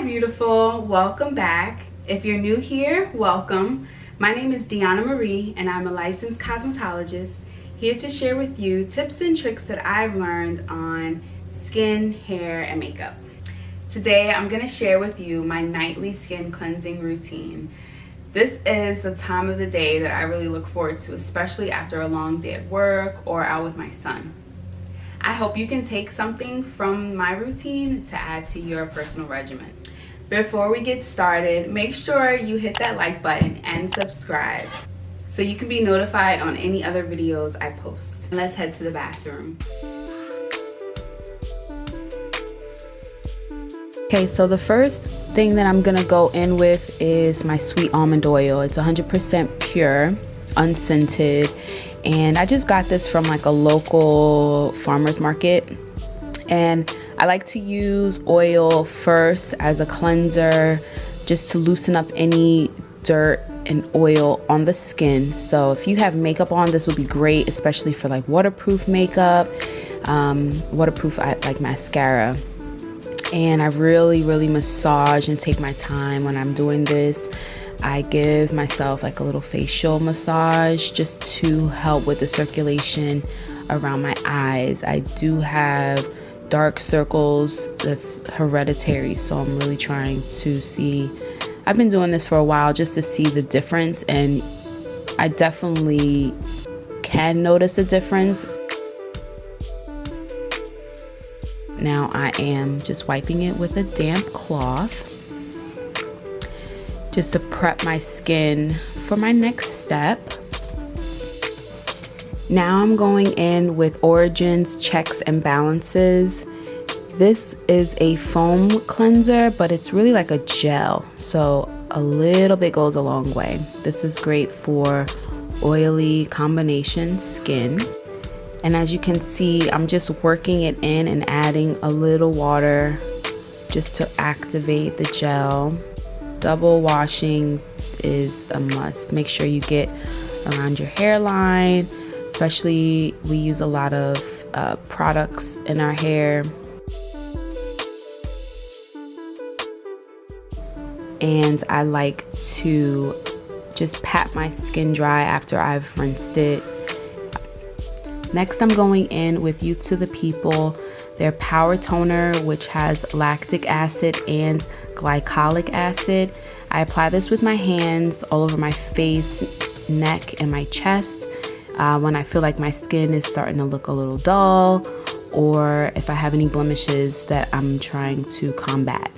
beautiful, welcome back. If you're new here, welcome. My name is Deanna Marie and I'm a licensed cosmetologist here to share with you tips and tricks that I've learned on skin, hair, and makeup. Today I'm going to share with you my nightly skin cleansing routine. This is the time of the day that I really look forward to, especially after a long day at work or out with my son. I hope you can take something from my routine to add to your personal regimen. Before we get started, make sure you hit that like button and subscribe so you can be notified on any other videos I post. Let's head to the bathroom. Okay, so the first thing that I'm gonna go in with is my sweet almond oil. It's 100% pure, unscented. And I just got this from like a local farmer's market. And I like to use oil first as a cleanser, just to loosen up any dirt and oil on the skin. So if you have makeup on, this would be great, especially for like waterproof makeup, waterproof like mascara. And I really massage and take my time when I'm doing this. I give myself like a little facial massage just to help with the circulation around my eyes. I do have dark circles, that's hereditary, so I'm really trying to see. I've been doing this for a while just to see the difference, and I definitely can notice a difference. Now I am just wiping it with a damp cloth just to prep my skin for my next step. Now I'm going in with Origin's Checks and Balances. This is a foam cleanser, but it's really like a gel, so a little bit goes a long way. This is great for oily combination skin. And as you can see, I'm just working it in and adding a little water just to activate the gel. Double washing is a must. Make sure you get around your hairline, especially we use a lot of products in our hair. And I like to just pat my skin dry after I've rinsed it. Next, I'm going in with Youth to the People, their Power Toner, which has lactic acid and glycolic acid. I apply this with my hands all over my face, neck, and my chest when I feel like my skin is starting to look a little dull, or if I have any blemishes that I'm trying to combat.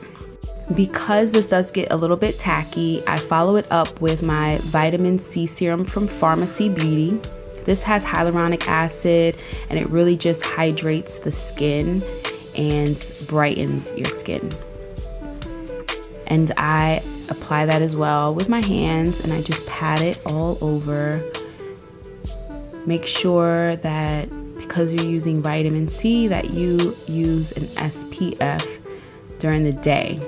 Because this does get a little bit tacky, I follow it up with my vitamin C serum from Pharmacy Beauty. This has hyaluronic acid and it really just hydrates the skin and brightens your skin. And I apply that as well with my hands, and I just pat it all over. Make sure that because you're using vitamin C that you use an SPF during the day.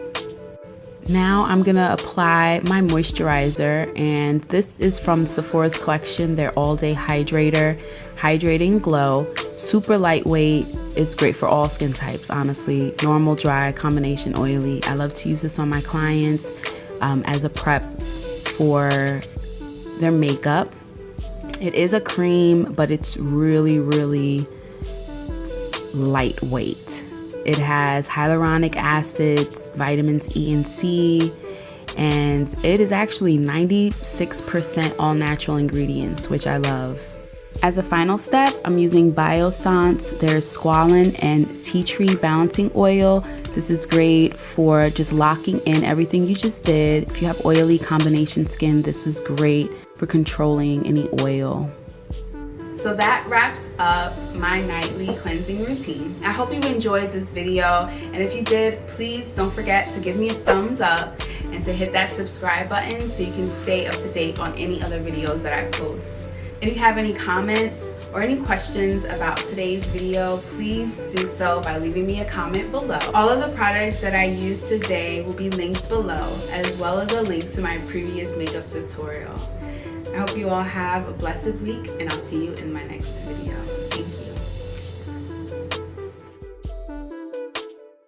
Now I'm gonna apply my moisturizer, and this is from Sephora's collection, their All Day Hydrator, Hydrating Glow. Super lightweight. It's great for all skin types, honestly. Normal, dry, combination, oily. I love to use this on my clients as a prep for their makeup. It is a cream, but it's really lightweight. It has hyaluronic acids, vitamins E and C, and it is actually 96% all natural ingredients, which I love. As a final step, I'm using Biossance, their SQUALANE and Tea Tree Balancing Oil. This is great for just locking in everything you just did. If you have oily combination skin, this is great for controlling any oil. So that wraps up my nightly cleansing routine. I hope you enjoyed this video, and if you did, please don't forget to give me a thumbs up and to hit that subscribe button so you can stay up to date on any other videos that I post. If you have any comments or any questions about today's video, please do so by leaving me a comment below. All of the products that I used today will be linked below, as well as a link to my previous makeup tutorial. I hope you all have a blessed week, and I'll see you in my next video.